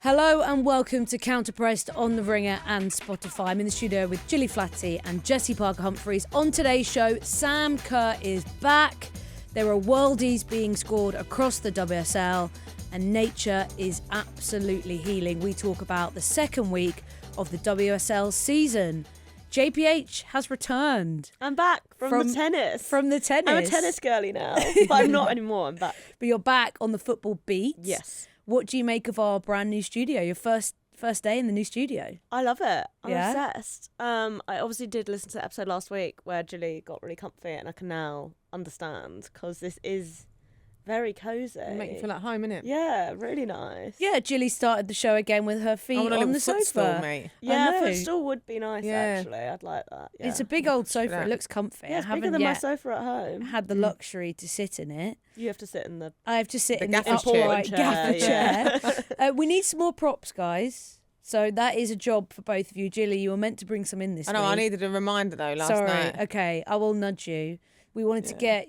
Hello and welcome to Counterpressed on The Ringer and Spotify. I'm in the studio with Gilly, Flaherty and Jessy Park Humphreys. On today's show, Sam Kerr is back. There are worldies being scored across the WSL and nature is absolutely healing. We talk about the second week of the WSL season. JPH has returned. I'm back from the tennis. From the tennis. I'm a tennis girly now, but I'm not anymore. I'm back. But you're back on the football beat. Yes. What do you make of our brand new studio? Your first day in the new studio? I love it. I'm Yeah? obsessed. I obviously did listen to the episode last week where Gilly got really comfy, and I can now understand because this is very cozy. Make you feel at home, innit? Yeah, really nice. Yeah, Gilly started the show again with her feet I want a on the little sofa. footstool, mate. Yeah, I know. footstool would be nice, Yeah. actually. I'd like that. Yeah. It's a big old sofa. that. It looks comfy. Yeah, it's I bigger haven't than my yet sofa at home. had the luxury to sit in it. You have to sit in the I have to sit The in the gaffer chair. upright gaffer Yeah. chair. We need some more props, guys. So that is a job for both of you. Gilly, you were meant to bring some in this I know, week. I needed a reminder though last Sorry. night. Okay, I will nudge you. We wanted to get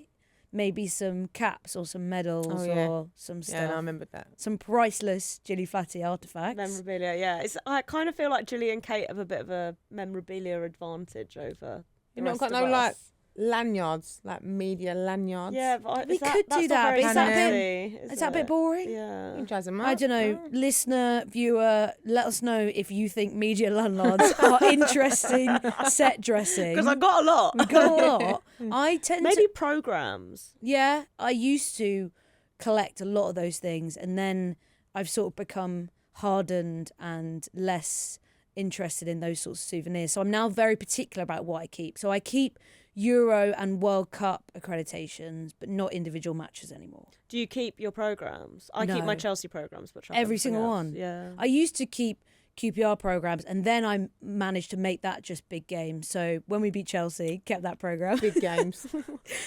maybe some caps or some medals or some stuff. Yeah, no, I remembered that. Some priceless Gilly Flaherty artefacts. memorabilia. Yeah, I kind of feel like Gilly and Kate have a bit of a memorabilia advantage over the You've not rest got of no us. like lanyards, like media lanyards. Yeah, but We could that's do not that, very but is that a bit- sexy, Is that a bit boring? Yeah. You jazz 'em I up. don't know. No. Listener, viewer, let us know if you think media landlords are interesting set dressing. Because I've got a lot. We got a lot. I tend Maybe to... programs. Yeah, I used to collect a lot of those things and then I've sort of become hardened and less interested in those sorts of souvenirs. So I'm now very particular about what I keep. So I keep Euro and World Cup accreditations, but not individual matches anymore. Do you keep your programs? I keep No. my Chelsea programs, but Every everything single else. one. Yeah. I used to keep QPR programs and then I managed to make that just big games. So when we beat Chelsea, kept that program. Big games.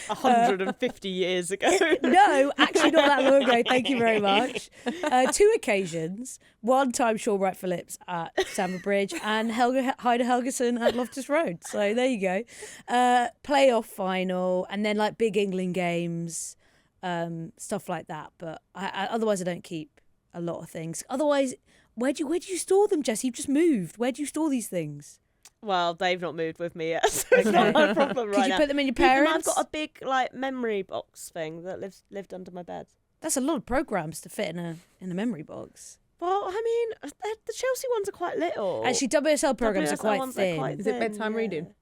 150 years ago. No, actually not that long ago. Thank you very much. 2 occasions. One time Sean Wright Phillips at Stamford Bridge and Heide Helgeson at Loftus Road. So there you go. Playoff final and then like big England games, stuff like that. But otherwise I don't keep a lot of things. Otherwise, where do you store them, Jess? You've just moved. Where do you store these things? Well, they've not moved with me yet, so it's not my problem right Could you now. put them in your Keep them- parents'? I've got a big like memory box thing that lived under my bed. That's a lot of programs to fit in a memory box. Well, I mean, the Chelsea ones are quite little. Actually, WSL programs are WSL quite ones thin. quite Is it thin, bedtime reading?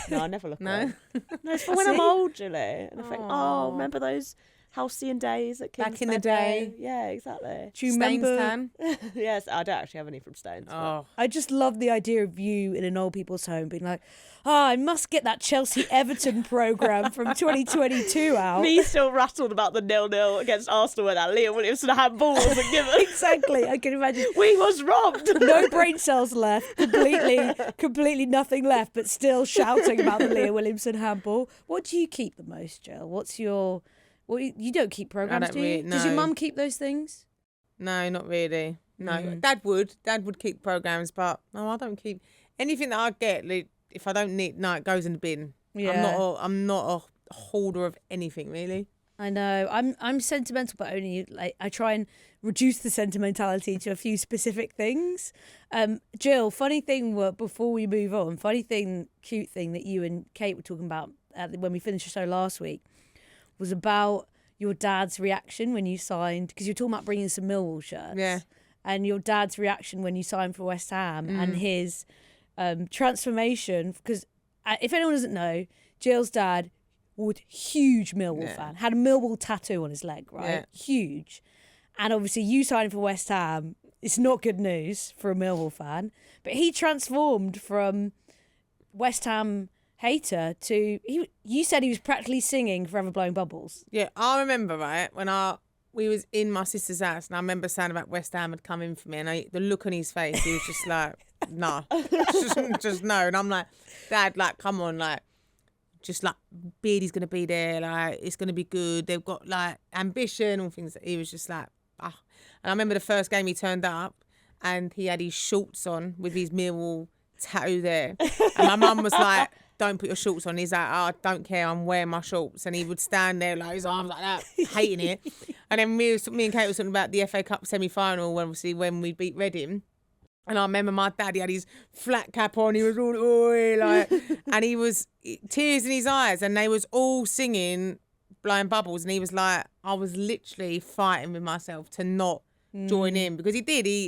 No, I never look No? at it. No, it's for when I'm See? old, Gilly. And I think, Aw. remember those halcyon days at King's Back in the Meadow? day. Yeah, exactly. Do you Stains remember? tan. Yes, I don't actually have any from Stones. but- Oh, I just love the idea of you in an old people's home being like, I must get that Chelsea Everton programme from 2022 out. Me still rattled about the 0-0 against Arsenal where that Liam Williamson handball wasn't given. Exactly. I can imagine. We was robbed. No brain cells left, completely nothing left, but still shouting about the Leah Williamson handball. What do you keep the most, Jill? What's your... Well, you don't keep programmes, don't do you? really- Does your no. mum keep those things? no, not really. No, Mm. Dad would keep programs, but no, I don't keep anything that I get. Like, if I don't need, no, it goes in the bin. Yeah. I'm not a holder of anything really. I know. I'm sentimental, but only like I try and reduce the sentimentality to a few specific things. Jill, funny thing before we move on, cute thing that you and Kate were talking about when we finished the show last week was about your dad's reaction when you signed, because you're talking about bringing some Millwall shirts. Yeah. And your dad's reaction when you signed for West Ham and his transformation. Because if anyone doesn't know, Jill's dad huge Millwall fan, had a Millwall tattoo on his leg, right? Yeah. Huge. And obviously you signing for West Ham, it's not good news for a Millwall fan, but he transformed from West Ham hater to, you said he was practically singing Forever Blowing Bubbles. Yeah, I remember, right, when we was in my sister's house and I remember saying about West Ham had come in for me and the look on his face, he was just like, nah, just no. And I'm like, Dad, like, come on, like, just like, Beardy's going to be there, like, it's going to be good. They've got like ambition and things. He was just like, ah. And I remember the first game he turned up and he had his shorts on with his Millwall tattoo there. And my mum was like, don't put your shorts on. He's like, oh, I don't care, I'm wearing my shorts. And he would stand there like his arms like that, hating it. And then me and Kate were talking about the FA Cup semi-final when we beat Reading. And I remember my dad, he had his flat cap on, he was all, oi, like, and he was tears in his eyes, and they was all singing Blowing Bubbles, and he was like, I was literally fighting with myself to not join in, because he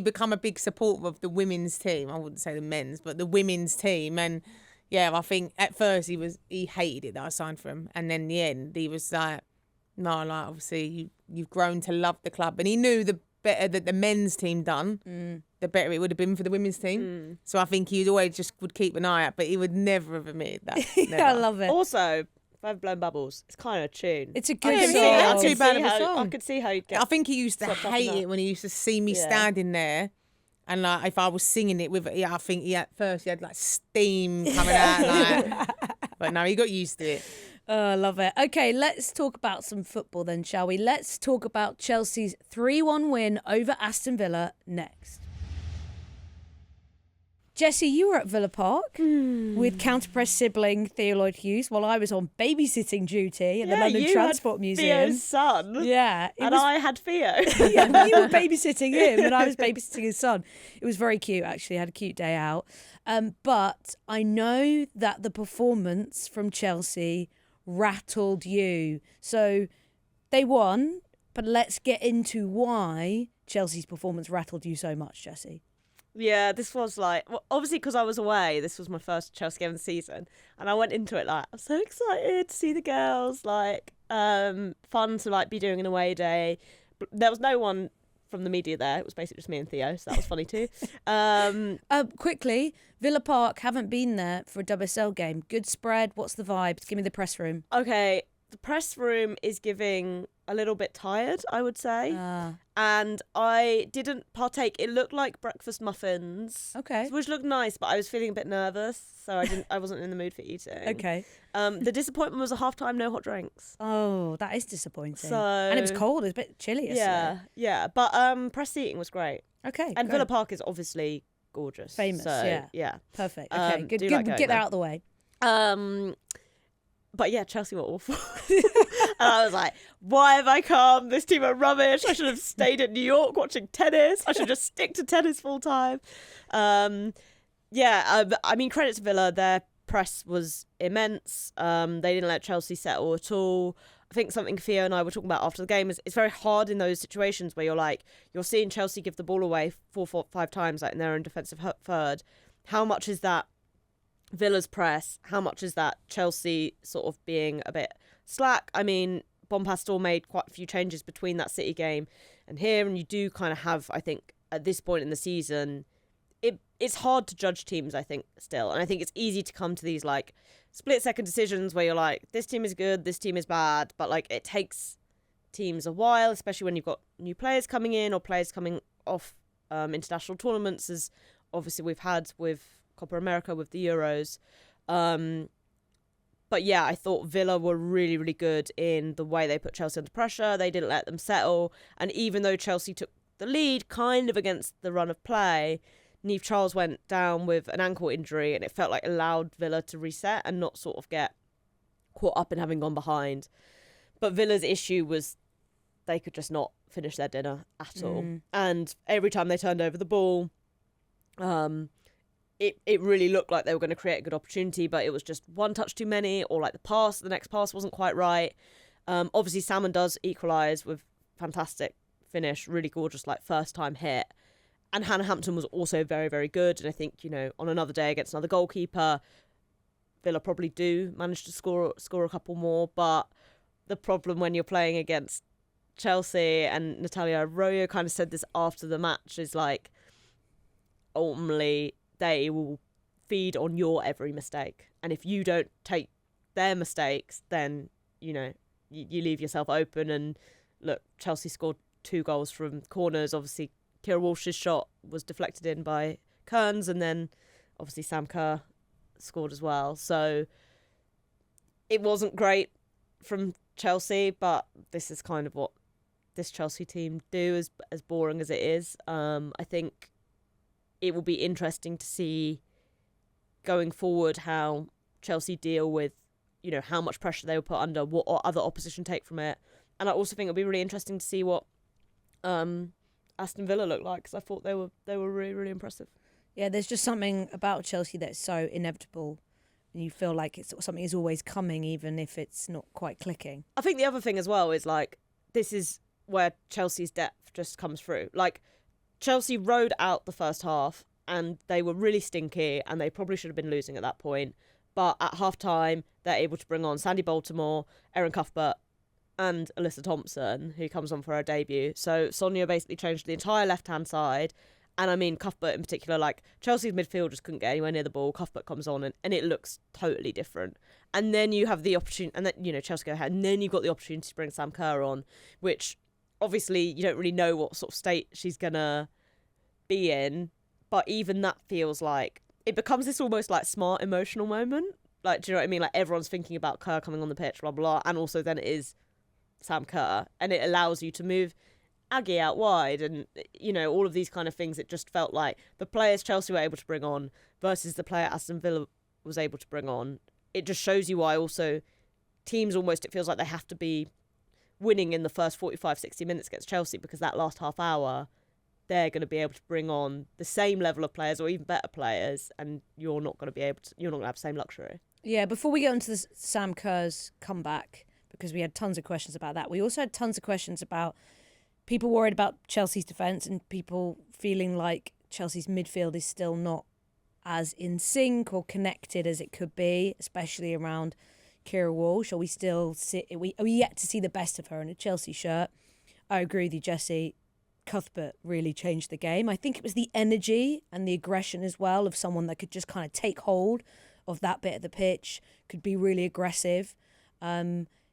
become a big supporter of the women's team. I wouldn't say the men's, but the women's team. And yeah, I think at first he hated it that I signed for him, and then in the end he was like, no, like, obviously you've grown to love the club, and he knew the better that the men's team done, the better it would have been for the women's team. So I think he always just would keep an eye out, but he would never have admitted that. Never. I love it. Also, if I've blown bubbles, it's kind of a tune. It's a good Yeah, song. not too bad of a song. I could see how you'd get. I think he used to swept up in hate that. it when he used to see me standing there, and like if I was singing it with it, I think at first he had like steam coming out, like, but no, he got used to it. Oh, I love it. Okay, let's talk about some football then, shall we? Let's talk about Chelsea's 3-1 win over Aston Villa next. Jessy, you were at Villa Park with counter-press sibling Flo Lloyd-Hughes while I was on babysitting duty at the London you Transport had Museum. Theo's son. Yeah. And I had Theo. Yeah, you were babysitting him and I was babysitting his son. It was very cute, actually. Had a cute day out. But I know that the performance from Chelsea rattled you. So they won, but let's get into why Chelsea's performance rattled you so much, Jessy. Yeah, this was like, well, obviously because I was away, this was my first Chelsea game of the season, and I went into it like, I'm so excited to see the girls, like, fun to like be doing an away day. There was no one from the media there, it was basically just me and Theo, so that was funny too. Quickly, Villa Park, haven't been there for a WSL game. Good spread, what's the vibes? Give me the press room. Okay, the press room is giving a little bit tired, I would say. And I didn't partake. It looked like breakfast muffins. Okay. Which looked nice, but I was feeling a bit nervous, so I wasn't in the mood for eating. Okay. The disappointment was a half-time, no hot drinks. Oh, that is disappointing. So, and it was cold, it was a bit chilly yesterday. Yeah. But press seating was great. Okay. And great. Villa Park is obviously gorgeous. Famous, so, yeah. Perfect. Okay, good. do like going Get that there. out of the way. But yeah, Chelsea were awful. And I was like, why have I come? This team are rubbish. I should have stayed at New York watching tennis. I should just stick to tennis full time. I mean, credit to Villa. Their press was immense. They didn't let Chelsea settle at all. I think something Theo and I were talking about after the game is it's very hard in those situations where you're seeing Chelsea give the ball away 4-5 times, like in their own defensive third. How much is that Villa's press? How much is that Chelsea sort of being a bit slack? I mean, Bompastor made quite a few changes between that City game and here, and you do kind of have, I think, at this point in the season, it's hard to judge teams, I think, still. And I think it's easy to come to these, like, split-second decisions where you're like, this team is good, this team is bad, but, like, it takes teams a while, especially when you've got new players coming in or players coming off international tournaments, as obviously we've had with Copa America, with the Euros. But yeah, I thought Villa were really, really good in the way they put Chelsea under pressure. They didn't let them settle. And even though Chelsea took the lead kind of against the run of play, Niamh Charles went down with an ankle injury, and it felt like it allowed Villa to reset and not sort of get caught up in having gone behind. But Villa's issue was they could just not finish their dinner at all. And every time they turned over the ball, it really looked like they were going to create a good opportunity, but it was just one touch too many, or like the next pass wasn't quite right. Obviously, Salmon does equalise with fantastic finish, really gorgeous, like first time hit. And Hannah Hampton was also very, very good. And I think, on another day against another goalkeeper, Villa probably do manage to score a couple more. But the problem when you're playing against Chelsea, and Natalia Arroyo kind of said this after the match, is like, ultimately, they will feed on your every mistake. And if you don't take their mistakes, then, you leave yourself open. And look, Chelsea scored 2 goals from corners. Obviously, Kira Walsh's shot was deflected in by Kearns, and then obviously Sam Kerr scored as well. So it wasn't great from Chelsea, but this is kind of what this Chelsea team do, as boring as it is. I think it will be interesting to see going forward how Chelsea deal with, how much pressure they were put under, what other opposition take from it. And I also think it'll be really interesting to see what Aston Villa look like, because I thought they were really, really impressive. Yeah, there's just something about Chelsea that's so inevitable, and you feel like something is always coming, even if it's not quite clicking. I think the other thing as well is, like, this is where Chelsea's depth just comes through. Like, Chelsea rode out the first half, and they were really stinky, and they probably should have been losing at that point. But at half-time, they're able to bring on Sandy Baltimore, Erin Cuthbert, and Alyssa Thompson, who comes on for her debut. So Sonia basically changed the entire left-hand side. And I mean, Cuthbert in particular, like, Chelsea's midfield just couldn't get anywhere near the ball. Cuthbert comes on and it looks totally different. And then you have the opportunity, and then, Chelsea go ahead, and then you've got the opportunity to bring Sam Kerr on, which obviously you don't really know what sort of state she's going to be in. But even that feels like it becomes this almost like smart emotional moment. Like, do you know what I mean? Like, everyone's thinking about Kerr coming on the pitch, blah, blah. And also then it is Sam Kerr. And it allows you to move Aggie out wide and, all of these kind of things. It just felt like the players Chelsea were able to bring on versus the player Aston Villa was able to bring on. It just shows you why also teams almost, it feels like they have to be winning in the first 45, 60 minutes against Chelsea, because that last half hour, they're going to be able to bring on the same level of players or even better players, and you're not going to have the same luxury. Yeah, before we get onto the Sam Kerr's comeback, because we had tons of questions about that, we also had tons of questions about people worried about Chelsea's defence and people feeling like Chelsea's midfield is still not as in sync or connected as it could be, especially around Kira Walsh. Are we yet to see the best of her in a Chelsea shirt? I agree with you, Jessy. Cuthbert really changed the game. I think it was the energy and the aggression as well of someone that could just kind of take hold of that bit of the pitch, could be really aggressive.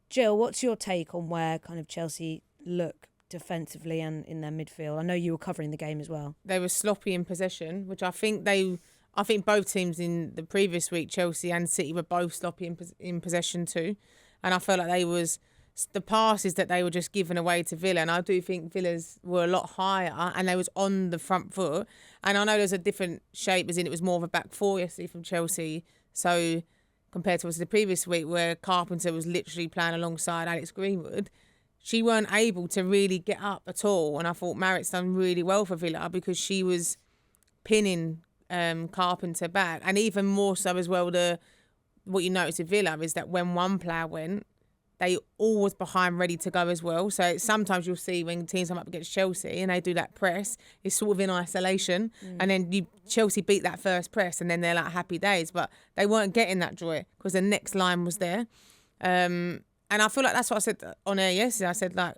Jill, what's your take on where kind of Chelsea look defensively and in their midfield? I know you were covering the game as well. They were sloppy in possession, which I think both teams in the previous week, Chelsea and City, were both sloppy in possession too. And I felt like the passes that they were just giving away to Villa, and I do think Villa's were a lot higher and they was on the front foot. And I know there's a different shape, as in it was more of a back four yesterday from Chelsea. So compared to the previous week where Carpenter was literally playing alongside Alex Greenwood, she weren't able to really get up at all. And I thought Marritt's done really well for Villa because she was pinning Carpenter back. And even more so as well, what you notice with Villa is that when one player went, they always behind ready to go as well. So sometimes you'll see when teams come up against Chelsea and they do that press, it's sort of in isolation. And then Chelsea beat that first press and then they're like happy days. But they weren't getting that joy because the next line was there. And I feel like that's what I said on air yesterday. I said, like,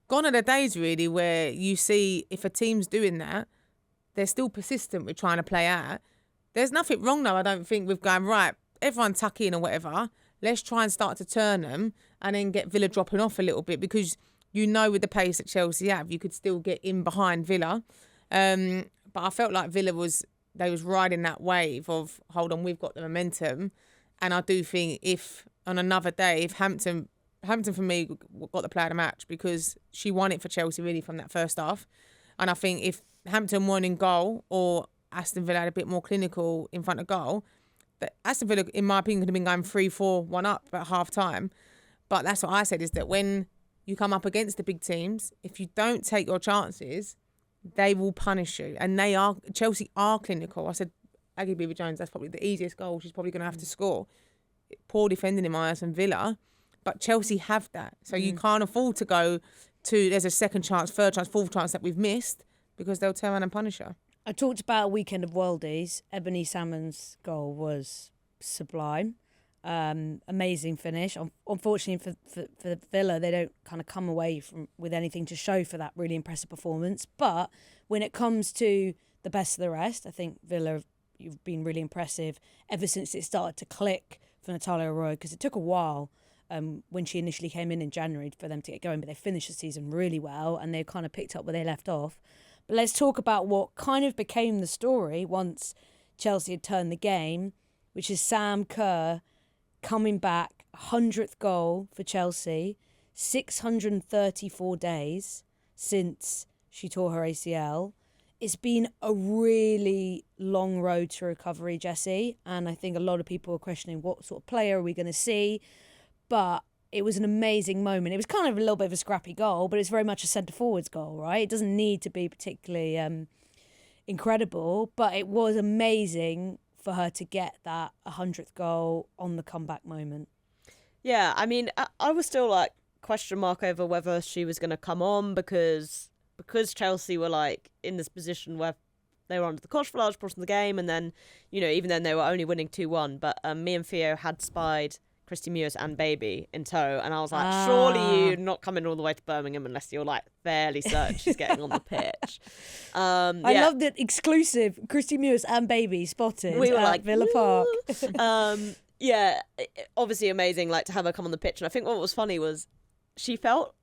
gone are the days really where you see if a team's doing that, they're still persistent with trying to play out. There's nothing wrong though, I don't think, with going, right, everyone tuck in or whatever. Let's try and start to turn them and then get Villa dropping off a little bit, because with the pace that Chelsea have, you could still get in behind Villa. But I felt like Villa was riding that wave of, hold on, we've got the momentum. And I do think if on another day, if Hampton for me got the player of the match, because she won it for Chelsea really from that first half. And I think if Hampton won in goal or Aston Villa had a bit more clinical in front of goal, that Aston Villa, in my opinion, could have been going 3-4-1 up at half time. But that's what I said, is that when you come up against the big teams, if you don't take your chances, they will punish you. And Chelsea are clinical. I said, Aggie Beever-Jones, that's probably the easiest goal she's probably going to have to score. Poor defending in my eyes and Villa. But Chelsea have that. So you can't afford to go to, there's a second chance, third chance, fourth chance that we've missed, because they'll turn around and punish her. I talked about a weekend of worldies. Ebony Salmon's goal was sublime. Amazing finish. Unfortunately for Villa, they don't kind of come away with anything to show for that really impressive performance. But when it comes to the best of the rest, I think Villa, you've been really impressive ever since it started to click for Natalia Arroyo, because it took a while when she initially came in January for them to get going, but they finished the season really well and they kind of picked up where they left off. But let's talk about what kind of became the story once Chelsea had turned the game, which is Sam Kerr coming back, 100th goal for Chelsea, 634 days since she tore her ACL. it's been a really long road to recovery, Jessy. And I think a lot of people are questioning what sort of player are we going to see. But it was an amazing moment. It was kind of a little bit of a scrappy goal, but it's very much a centre-forwards goal, right? It doesn't need to be particularly incredible, but it was amazing for her to get that 100th goal on the comeback moment. Yeah, I mean, I was still like question mark over whether she was going to come on because Chelsea were like in this position where they were under the cosh for a large portion of the game, and then, you know, even then they were only winning 2-1, but me and Theo had spied Christy Mewis and Baby in tow, and I was like, surely you're not coming all the way to Birmingham unless you're like fairly certain she's getting on the pitch. I love that exclusive Christy Mewis and Baby spotted we were at like, Villa Park. Yeah, obviously amazing, like, to have her come on the pitch. And I think what was funny was she felt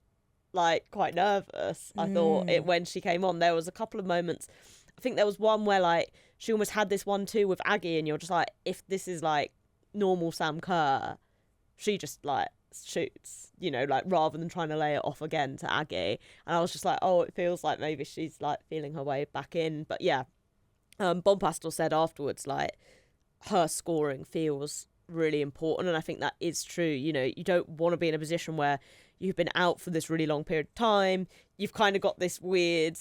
like quite nervous. I thought when she came on, there was a couple of moments. I think there was one where like she almost had this 1-2 with Aggie, and you're just like, if this is like normal Sam Kerr, she just like shoots, you know, like rather than trying to lay it off again to Aggie. And I was just like, oh, it feels like maybe she's like feeling her way back in. But yeah, Bompastel said afterwards, like, her scoring feels really important, and I think that is true. You know, you don't want to be in a position where you've been out for this really long period of time. You've kind of got this weird,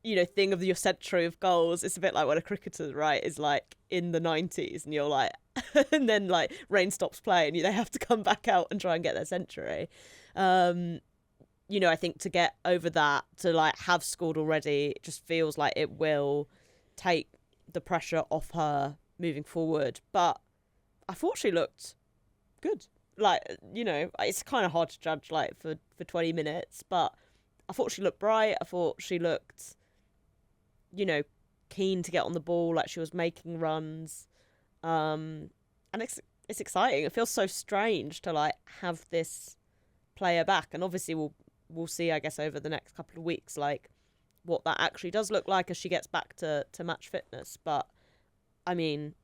you know, thing of your century of goals. It's a bit like when a cricketer, right, is like in the 90s and you're like, and then like rain stops play and they have to come back out and try and get their century. You know, I think to get over that, to like have scored already, it just feels like it will take the pressure off her moving forward. But I thought she looked good. Like, you know, it's kind of hard to judge like for 20 minutes, but I thought she looked bright. I thought she looked, you know, keen to get on the ball, like she was making runs. And it's exciting. It feels so strange to like have this player back, and obviously we'll see, I guess, over the next couple of weeks, like what that actually does look like as she gets back to match fitness. But I mean,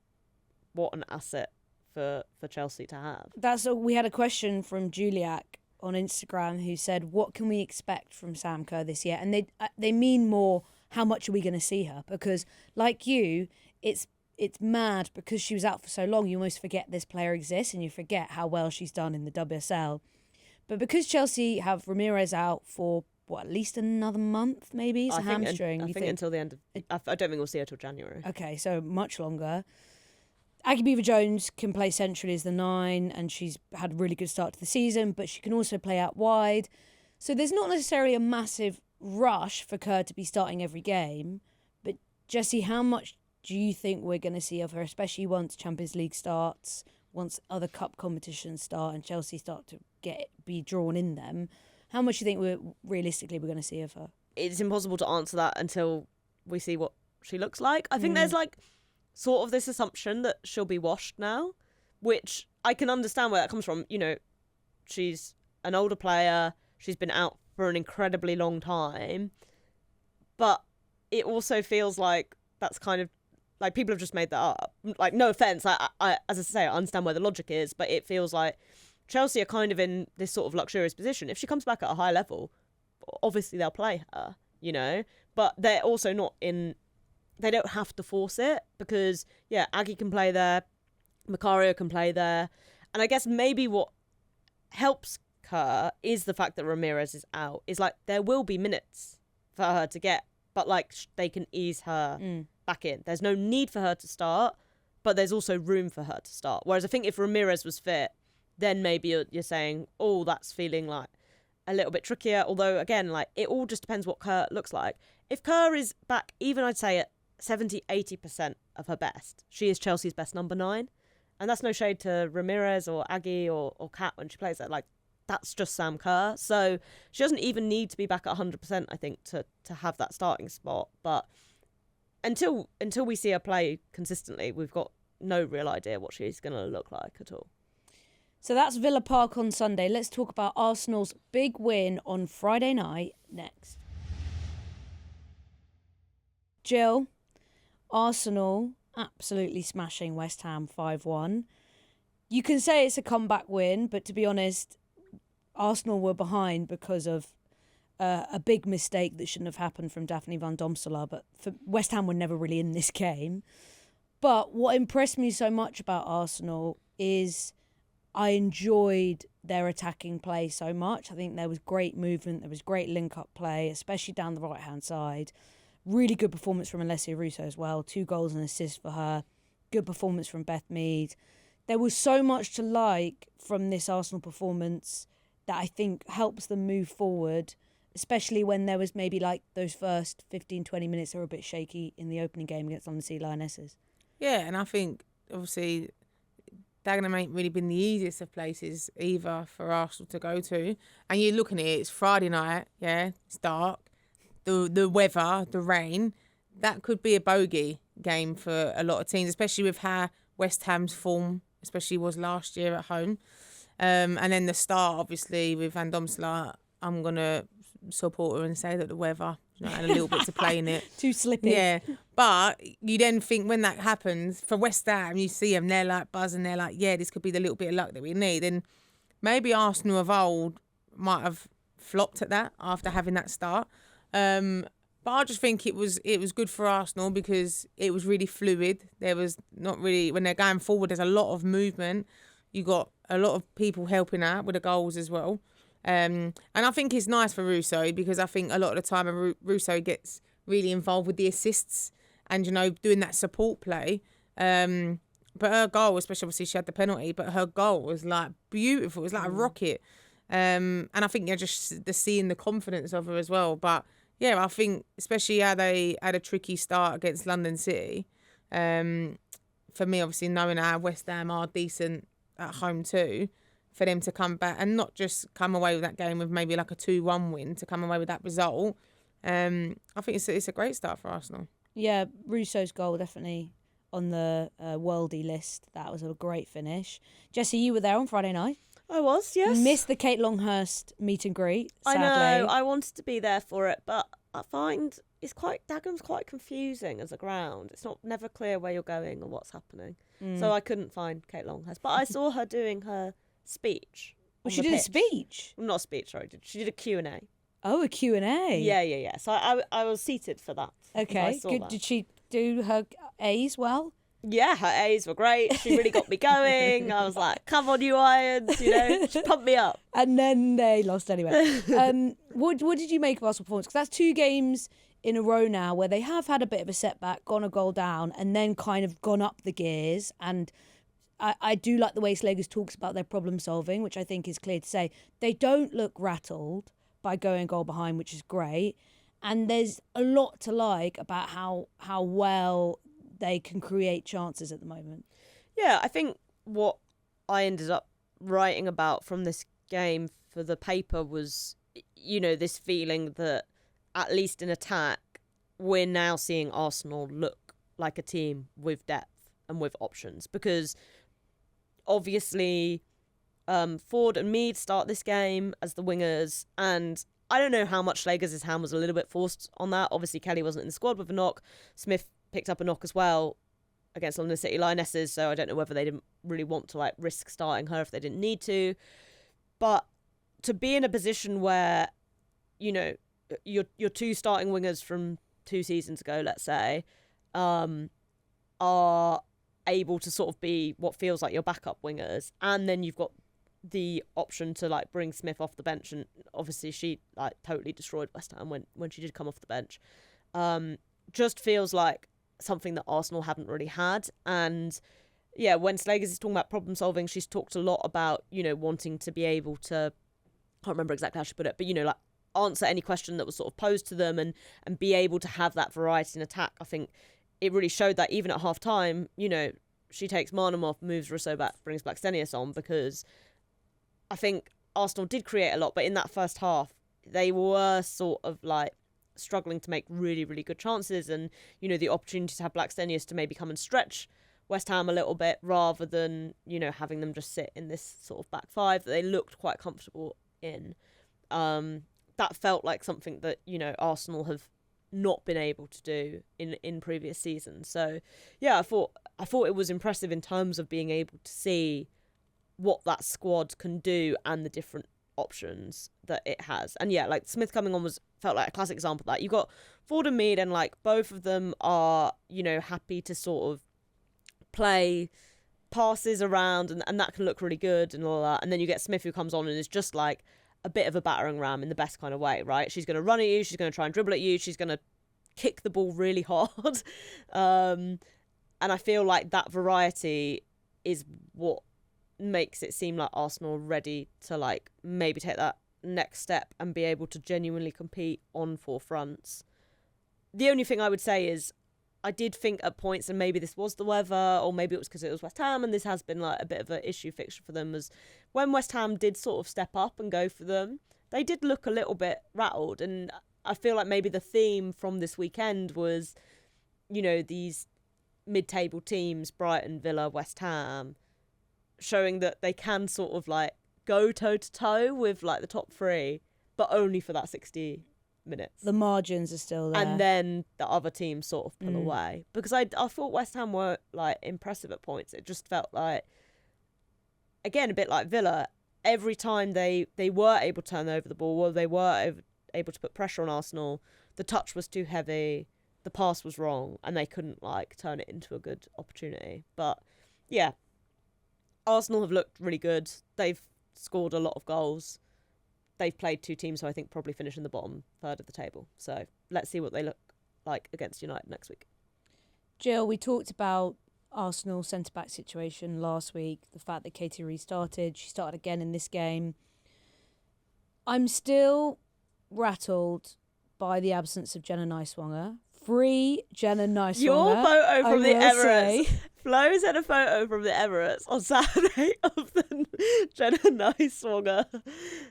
what an asset for Chelsea to have. We had a question from Juliak on Instagram who said, what can we expect from Sam Kerr this year? And they mean more, how much are we going to see her? Because like you, it's mad because she was out for so long, you almost forget this player exists and you forget how well she's done in the WSL. But because Chelsea have Ramirez out for at least another month, maybe? It's a hamstring. I think until the end of... I don't think we'll see her till January. Okay, so much longer. Aggie Beaver-Jones can play centrally as the 9, and she's had a really good start to the season, but she can also play out wide. So there's not necessarily a massive rush for Kerr to be starting every game. But Jessy, how much do you think we're going to see of her, especially once Champions League starts, once other cup competitions start and Chelsea start to be drawn in them? How much do you think we're going to see of her? It's impossible to answer that until we see what she looks like. I think there's like sort of this assumption that she'll be washed now, which I can understand where that comes from. You know, she's an older player. She's been out for an incredibly long time. But it also feels like that's kind of like people have just made that up. Like, no offence. I as I say, I understand where the logic is, but it feels like Chelsea are kind of in this sort of luxurious position. If she comes back at a high level, obviously they'll play her, you know, but they're also not in... They don't have to force it because, yeah, Aggie can play there, Macario can play there. And I guess maybe what helps her is the fact that Ramirez is out. Is like there will be minutes for her to get, but like they can ease her back in. There's no need for her to start, but there's also room for her to start. Whereas I think if Ramirez was fit, then maybe you're saying, oh, that's feeling like a little bit trickier. Although, again, like it all just depends what Kerr looks like. If Kerr is back, even I'd say at 70-80% of her best, she is Chelsea's best number 9. And that's no shade to Ramirez or Aggie or Kat when she plays it. Like, that's just Sam Kerr. So she doesn't even need to be back at 100%, I think, to have that starting spot. But until we see her play consistently, we've got no real idea what she's going to look like at all. So that's Villa Park on Sunday. Let's talk about Arsenal's big win on Friday night next. Jill, Arsenal absolutely smashing West Ham 5-1. You can say it's a comeback win, but to be honest, Arsenal were behind because of a big mistake that shouldn't have happened from Daphne van Domselaar, but for West Ham were never really in this game. But what impressed me so much about Arsenal is I enjoyed their attacking play so much. I think there was great movement, there was great link-up play, especially down the right-hand side. Really good performance from Alessia Russo as well. 2 goals and assists for her. Good performance from Beth Mead. There was so much to like from this Arsenal performance that I think helps them move forward, especially when there was maybe like those first 15, 20 minutes that were a bit shaky in the opening game against London City Lionesses. Yeah, and I think, obviously, Dagenham ain't really been the easiest of places either for Arsenal to go to. And you're looking at it, it's Friday night, yeah, it's dark. The weather, the rain, that could be a bogey game for a lot of teams, especially with how West Ham's form, especially was last year at home. And then the start, obviously, with Van Domselaar, I'm going to support her and say that the weather had a little bit to play in it. Too slippy. Yeah. But you then think when that happens, for West Ham, you see them, they're like buzzing, they're like, yeah, this could be the little bit of luck that we need. And maybe Arsenal of old might have flopped at that after having that start. But I just think it was good for Arsenal because it was really fluid. There was not really, when they're going forward, there's a lot of movement. You got a lot of people helping out with the goals as well. And I think it's nice for Russo because I think a lot of the time Russo gets really involved with the assists and, doing that support play. But her goal, especially obviously she had the penalty, but her goal was like beautiful. It was like a rocket. And I think just seeing the confidence of her as well. But yeah, I think especially how they had a tricky start against London City. For me, obviously knowing how West Ham are decent at home too, for them to come back and not just come away with that game with maybe like a 2-1 win, to come away with that result. I think it's a great start for Arsenal. Yeah, Russo's goal definitely on the worldy list. That was a great finish. Jessy, you were there on Friday night. I was, yes. Missed the Kate Longhurst meet and greet, sadly. I know, I wanted to be there for it, but I find Dagenham's quite confusing as a ground. It's never clear where you're going or what's happening. So I couldn't find Kate Longhurst. But I saw her doing her speech. Well, she did a speech? Not a speech, sorry. She did a Q&A. Oh, a Q&A. Yeah. So I was seated for that. Okay, good. That. Did she do her A's well? Yeah, her A's were great. She really got me going. I was like, come on, you Irons, she pumped me up. And then they lost anyway. What did you make of Arsenal performance? Because that's 2 games in a row now where they have had a bit of a setback, gone a goal down, and then kind of gone up the gears. And I do like the way Slegers talks about their problem solving, which I think is clear to say. They don't look rattled by going goal behind, which is great. And there's a lot to like about how well they can create chances at the moment. Yeah, I think what I ended up writing about from this game for the paper was, this feeling that at least in attack, we're now seeing Arsenal look like a team with depth and with options. Because obviously Ford and Mead start this game as the wingers, and I don't know how much Slegers' hand was a little bit forced on that. Obviously Kelly wasn't in the squad with a knock. Smith picked up a knock as well against London City Lionesses, so I don't know whether they didn't really want to risk starting her if they didn't need to. But to be in a position where, your 2 starting wingers from 2 seasons ago, let's say, are able to sort of be what feels like your backup wingers, and then you've got the option to bring Smith off the bench, and obviously she totally destroyed West Ham when she did come off the bench. Just feels like something that Arsenal haven't really had. And yeah, when Slegers is talking about problem solving, she's talked a lot about wanting to be able to, I can't remember exactly how she put it, but answer any question that was sort of posed to them and be able to have that variety in attack. I think it really showed that even at half time, she takes Marnham off, moves Russo back, brings Blackstenius on, because I think Arsenal did create a lot, but in that first half they were sort of struggling to make really, really good chances, and the opportunity to have Blackstenius to maybe come and stretch West Ham a little bit rather than having them just sit in this sort of back 5 that they looked quite comfortable in. That felt like something that Arsenal have not been able to do in previous seasons. So yeah, I thought it was impressive in terms of being able to see what that squad can do and the different options that it has. And yeah, like Smith coming on felt like a classic example of that. You got Ford and Mead, and like both of them are, you know, happy to sort of play passes around, and that can look really good and all that. And then you get Smith, who comes on and is just like a bit of a battering ram in the best kind of way, right? She's going to run at you, she's going to try and dribble at you, she's going to kick the ball really hard. And I feel like that variety is what makes it seem like Arsenal are ready to like maybe take that next step and be able to genuinely compete on four fronts. The only thing I would say is I did think at points, and maybe this was the weather, or maybe it was because it was West Ham, and this has been like a bit of an issue fixture for them, as when West Ham did sort of step up and go for them, they did look a little bit rattled. And I feel like maybe the theme from this weekend was, you know, these mid-table teams, Brighton, Villa, West Ham, showing that they can sort of like go toe-to-toe with like the top three, but only for that 60 minutes. The margins are still there. And then the other teams sort of pull away. Because I thought West Ham were like impressive at points. It just felt like, again, a bit like Villa, every time they were able to turn over the ball, or they were able to put pressure on Arsenal, the touch was too heavy, the pass was wrong, and they couldn't like turn it into a good opportunity. But yeah, Arsenal have looked really good. They've scored a lot of goals. They've played two teams who I think probably finish in the bottom third of the table. So let's see what they look like against United next week. Jill, we talked about Arsenal centre-back situation last week, the fact that Katie restarted. She started again in this game. I'm still rattled by the absence of Jenna Nyswanger. Free Jenna Nyswanger. Your photo from the Emirates. Say. Flo sent a photo from the Emirates on Saturday of the Jenna Nyswanger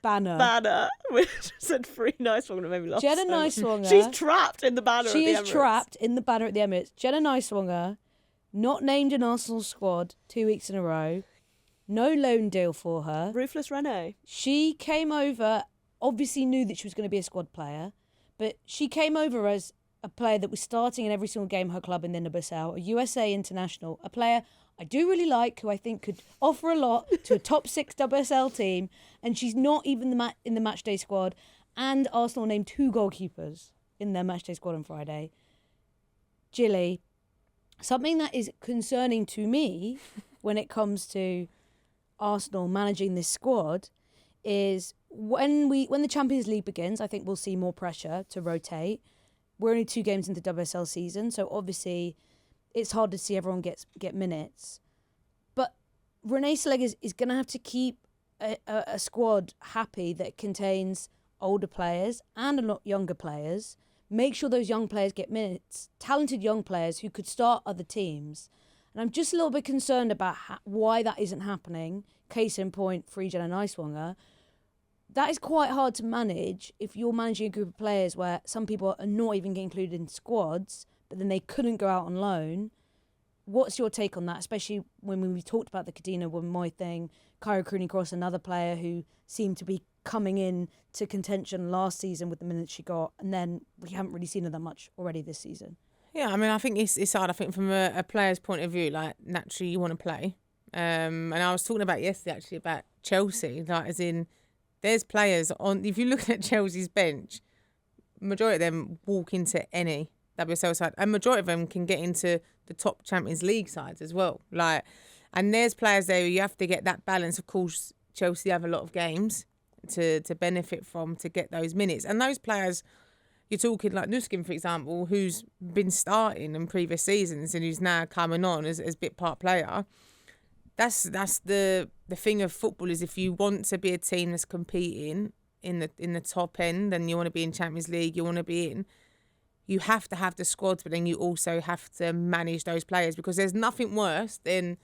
banner, which said free Nyswanger, and made me laugh. Jenna so much. Nyswanger. She's trapped in the banner She at the is Emirates. trapped in the banner at the Emirates. Jenna Nyswanger, not named in Arsenal squad 2 weeks in a row. No loan deal for her. Ruthless Renee. She came over, obviously knew that she was going to be a squad player, but she came over as a player that was starting in every single game her club in the WSL, a USA international, a player I do really like, who I think could offer a lot to a top 6 WSL team, and she's not even in the matchday squad. And Arsenal named 2 goalkeepers in their matchday squad on Friday. Gilly, something that is concerning to me when it comes to Arsenal managing this squad is when the Champions League begins, I think we'll see more pressure to rotate. We're only 2 games into WSL season, so obviously it's hard to see everyone get minutes. But Renee Selig is going to have to keep a squad happy that contains older players and a lot younger players. Make sure those young players get minutes, talented young players who could start other teams. And I'm just a little bit concerned about why that isn't happening. Case in point, free Jenna Nyswanger. That is quite hard to manage if you're managing a group of players where some people are not even getting included in squads, but then they couldn't go out on loan. What's your take on that, especially when we talked about the Kadina Womoy thing, Kyra Cooney-Cross, another player who seemed to be coming in to contention last season with the minutes she got, and then we haven't really seen her that much already this season. Yeah, I mean, I think it's hard. I think from a player's point of view, like, naturally you want to play. And I was talking about yesterday, actually, about Chelsea, like, as in, there's players on, if you look at Chelsea's bench, majority of them walk into any WSL side, and majority of them can get into the top Champions League sides as well. Like, and there's players there where you have to get that balance. Of course, Chelsea have a lot of games to benefit from, to get those minutes. And those players, you're talking like Nuskin, for example, who's been starting in previous seasons and who's now coming on as bit part player. That's the thing of football, is if you want to be a team that's competing in the top end, and you want to be in Champions League, you want to be in, you have to have the squads, but then you also have to manage those players, because there's nothing worse than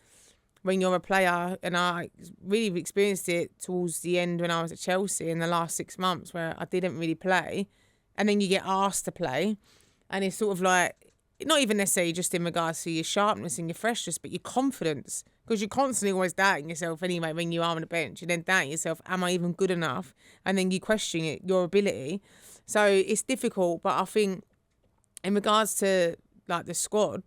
when you're a player, and I really experienced it towards the end when I was at Chelsea in the last 6 months, where I didn't really play, and then you get asked to play, and it's sort of like, not even necessarily just in regards to your sharpness and your freshness, but your confidence, because you're constantly always doubting yourself anyway when you are on the bench. You then doubt yourself, am I even good enough? And then you question your ability. So it's difficult, but I think in regards to like the squad,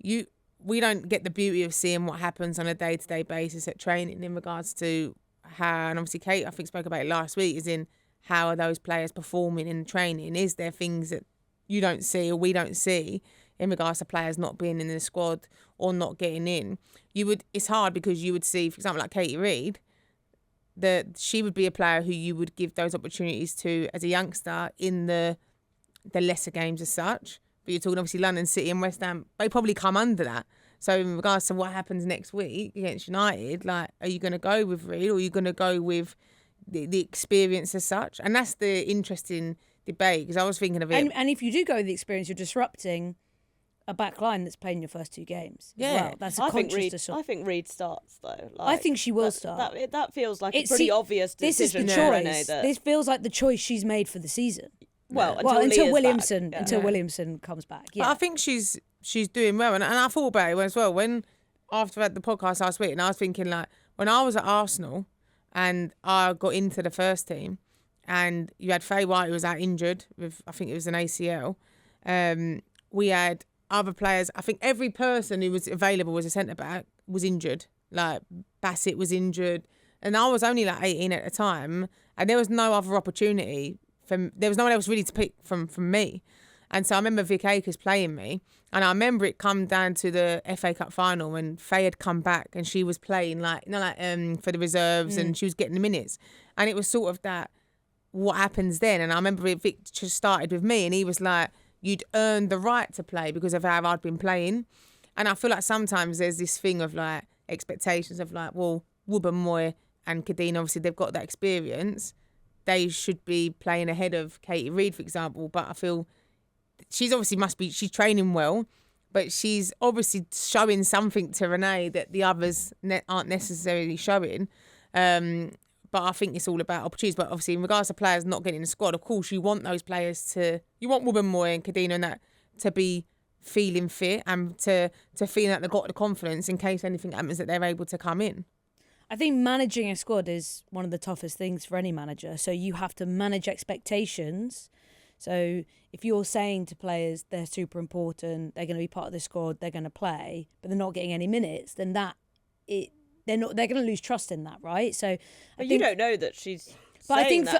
we don't get the beauty of seeing what happens on a day-to-day basis at training in regards to how, and obviously Kate, I think, spoke about it last week, is in how are those players performing in training? Is there things that you don't see or we don't see in regards to players not being in the squad or not getting in? It's hard because you would see, for example, like Katie Reid, that she would be a player who you would give those opportunities to as a youngster in the lesser games as such. But you're talking obviously London City and West Ham, they probably come under that. So in regards to what happens next week against United, like, are you going to go with Reid or are you going to go with the experience as such? And that's the interesting debate, because I was thinking of it. And if you do go with the experience, you're disrupting a back line that's playing your first 2 games. Yeah. As well. That's a conscious I think Reid starts though. I think she will start. That feels like a pretty obvious decision. This is the choice. This feels like the choice she's made for the season. Well, until Williamson comes back. Yeah. But I think she's doing well, and I thought about it as well when after I had the podcast last week, and I was thinking, like, when I was at Arsenal and I got into the first team, and you had Faye White who was out injured with, I think it was an ACL. We had other players. I think every person who was available as a centre back was injured. Like Bassett was injured, and I was only like 18 at the time, and there was no other opportunity. There was no one else really to pick from me. And so I remember Vic Akers playing me, and I remember it come down to the FA Cup final when Faye had come back and she was playing for the reserves and she was getting the minutes. And it was sort of that, what happens then? And I remember Vic just started with me and he was like, you'd earned the right to play because of how I'd been playing. And I feel like sometimes there's this thing of like expectations of like, well, Wubben-Moy and Kadeen, obviously they've got that experience. They should be playing ahead of Katie Reid, for example. But I feel she's training well, but she's obviously showing something to Renee that the others aren't necessarily showing. But I think it's all about opportunities. But obviously, in regards to players not getting in the squad, of course, you want those players you want Wubben-Moy and Kadena and that to be feeling fit and to feel that they've got the confidence in case anything happens that they're able to come in. I think managing a squad is one of the toughest things for any manager. So you have to manage expectations. So if you're saying to players they're super important, they're going to be part of the squad, they're going to play, but they're not getting any minutes, then they're going to lose trust in that, right? So, but you don't know that she's. But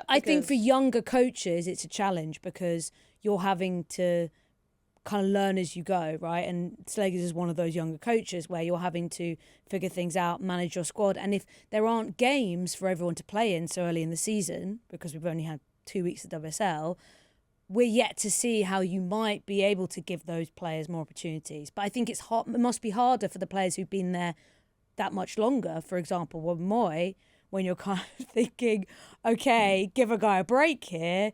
I think for younger coaches, it's a challenge because you're having to kind of learn as you go, right? And Slegers is one of those younger coaches where you're having to figure things out, manage your squad. And if there aren't games for everyone to play in so early in the season, because we've only had 2 weeks of WSL, we're yet to see how you might be able to give those players more opportunities. But I think it must be harder for the players who've been there that much longer. For example, Wubben-Moy, when you're kind of thinking, okay, give a guy a break here.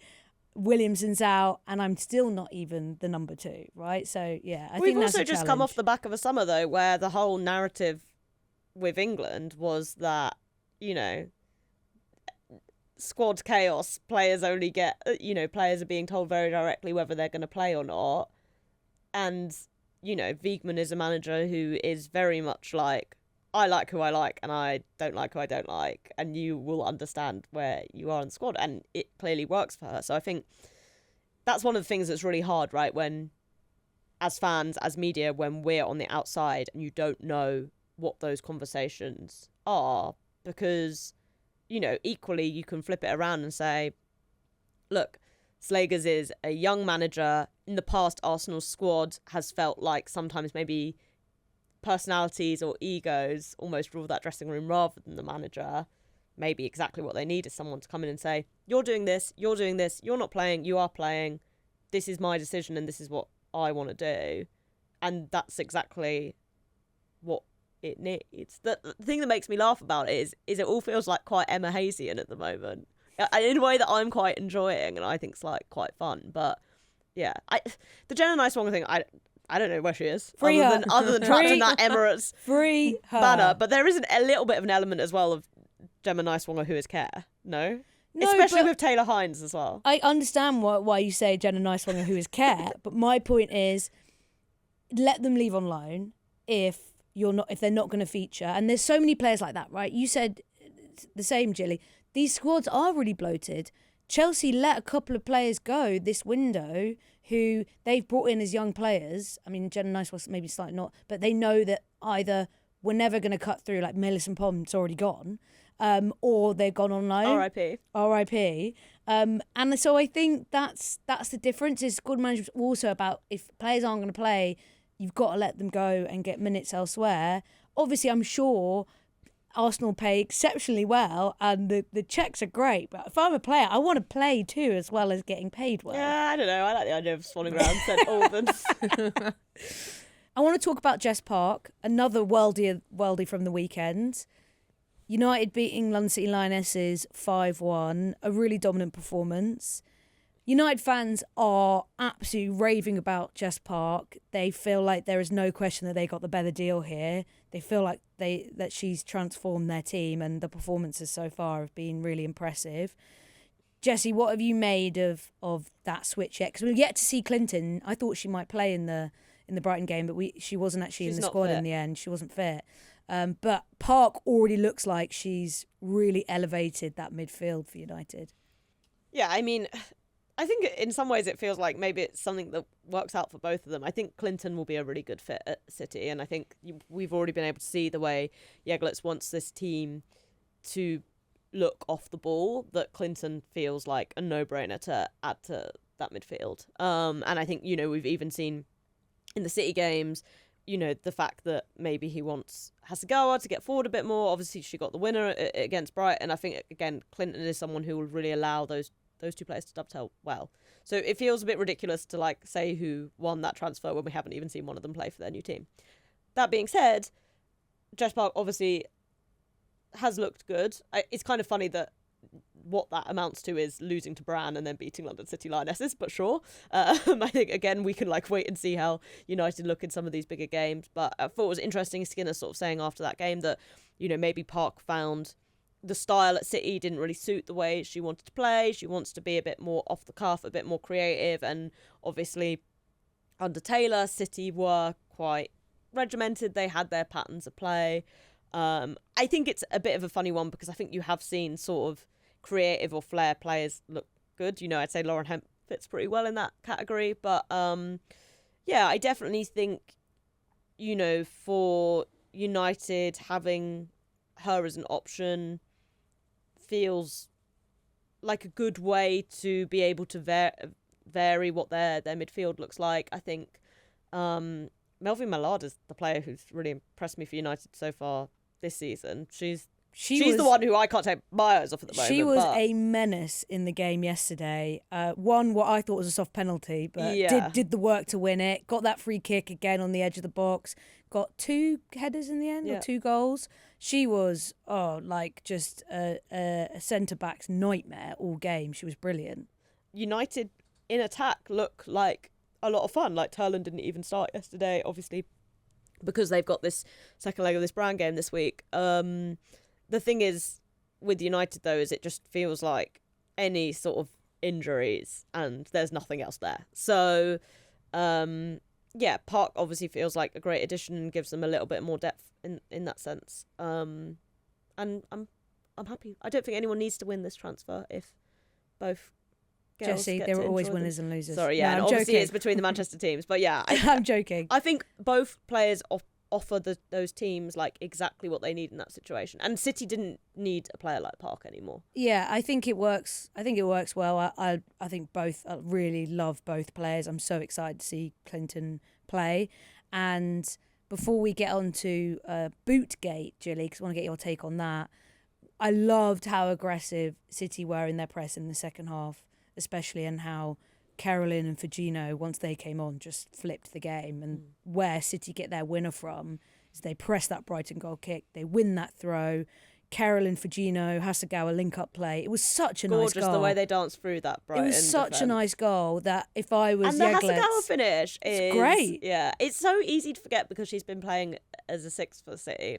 Williamson's out and I'm still not even the number 2, right? So, yeah, I think that's a challenge. We've also just come off the back of a summer, though, where the whole narrative with England was that, squad chaos, players only get, players are being told very directly whether they're going to play or not. And, Wiegman is a manager who is very much like, I like who I like and I don't like who I don't like, and you will understand where you are in the squad, and it clearly works for her. So I think that's one of the things that's really hard, right? When, as fans, as media, when we're on the outside and you don't know what those conversations are, because, equally you can flip it around and say, look, Slegers is a young manager. In the past, Arsenal's squad has felt like sometimes maybe personalities or egos almost rule that dressing room rather than the manager. Maybe exactly what they need is someone to come in and say, you're doing this, you're not playing, you are playing, this is my decision and this is what I want to do. And that's exactly what it needs. The thing that makes me laugh about it is it all feels like quite Emma Hazian at the moment, in a way that I'm quite enjoying and I think it's like quite fun. But yeah, the Jenna Nice-Wong thing, I don't know where she is. Free her. Other than trapped in that Emirates Free her. banner. But there isn't a little bit of an element as well of Gemma Nice-Wonger who is care. No, especially with Taylor Hines as well. I understand why you say Jenna Nice-Wonger who is care, but my point is, let them leave on loan if they're not going to feature. And there's so many players like that, right? You said the same, Gilly. These squads are really bloated. Chelsea let a couple of players go this window who they've brought in as young players. I mean, Jenna Nice was maybe slightly not, but they know that either we're never going to cut through, like Millicent Pond's already gone, or they've gone on loan. R.I.P. R.I.P. And so I think that's the difference. Is good management also about if players aren't going to play, you've got to let them go and get minutes elsewhere. Obviously, I'm sure Arsenal pay exceptionally well and the checks are great, but if I'm a player, I want to play too as well as getting paid well. Yeah, I don't know. I like the idea of swanning around St Albans. I want to talk about Jess Park, another worldie from the weekend. United beating London City Lionesses 5-1, a really dominant performance. United fans are absolutely raving about Jess Park. They feel like there is no question that they got the better deal here. They feel like that she's transformed their team, and the performances so far have been really impressive. Jessy, what have you made of that switch yet? Because we've yet to see Clinton. I thought she might play in the Brighton game, but she wasn't actually in the squad in the end. She wasn't fit. But Park already looks like she's really elevated that midfield for United. Yeah, I mean, I think in some ways it feels like maybe it's something that works out for both of them. I think Clinton will be a really good fit at City, and I think we've already been able to see the way Jeglet's wants this team to look off the ball, that Clinton feels like a no-brainer to add to that midfield. And I think, we've even seen in the City games, the fact that maybe he wants Hasegawa to get forward a bit more. Obviously, she got the winner against Brighton. I think, again, Clinton is someone who will really allow those two players to dovetail well. So it feels a bit ridiculous to say who won that transfer when we haven't even seen one of them play for their new team. That being said, Jess Park obviously has looked good. It's kind of funny that what that amounts to is losing to Bran and then beating London City Lionesses, but sure. I think, again, we can wait and see how United look in some of these bigger games. But I thought it was interesting, Skinner sort of saying after that game that, maybe Park found the style at City didn't really suit the way she wanted to play. She wants to be a bit more off the cuff, a bit more creative. And obviously, under Taylor, City were quite regimented. They had their patterns of play. I think it's a bit of a funny one because I think you have seen sort of creative or flair players look good. I'd say Lauren Hemp fits pretty well in that category. But I definitely think, for United, having her as an option feels like a good way to be able to vary what their midfield looks like. I think Melvin Mallard is the player who's really impressed me for United so far this season. She's the one who I can't take my eyes off at the moment. She was a menace in the game yesterday. Won what I thought was a soft penalty, but did the work to win it. Got that free kick again on the edge of the box. Got 2 headers in the end, or 2 goals. She was just a centre-back's nightmare all game. She was brilliant. United in attack look like a lot of fun. Turland didn't even start yesterday, obviously, because they've got this second leg of this Brown game this week. The thing is with United, though, is it just feels like any sort of injuries and there's nothing else there. So, Park obviously feels like a great addition and gives them a little bit more depth in that sense. And I'm happy. I don't think anyone needs to win this transfer if both girls Jessy, there are always winners and losers. Sorry, yeah, no, and obviously it's between the Manchester teams, but yeah, I'm joking. I think both players offer those teams exactly what they need in that situation, and City didn't need a player like Park anymore. Yeah, I think it works. I think it works well. I think both. I really love both players. I'm so excited to see Clinton play. And before we get on to Bootgate, Gilly, because I want to get your take on that. I loved how aggressive City were in their press in the second half, especially, and how Carolyn and Fagino, once they came on, just flipped the game. And where City get their winner from is they press that Brighton goal kick, they win that throw. Carolyn, Fagino, Hasegawa link-up play. It was such a nice goal. Gorgeous the way they danced through that Brighton It was such a nice goal that if I was And the Jeglet, Hasegawa finish is great. Yeah, it's so easy to forget because she's been playing as a 6 for City.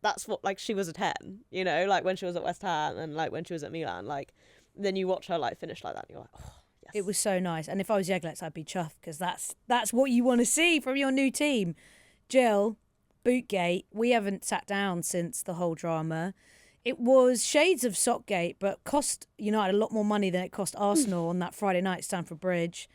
That's what, she was a 10, when she was at West Ham and when she was at Milan. Then you watch her finish like that and you're like, oh, yes. It was so nice. And if I was Jeglet, I'd be chuffed because that's what you want to see from your new team. Jill, Bootgate, we haven't sat down since the whole drama. It was shades of Sockgate, but cost United a lot more money than it cost Arsenal on that Friday night at Stamford Bridge.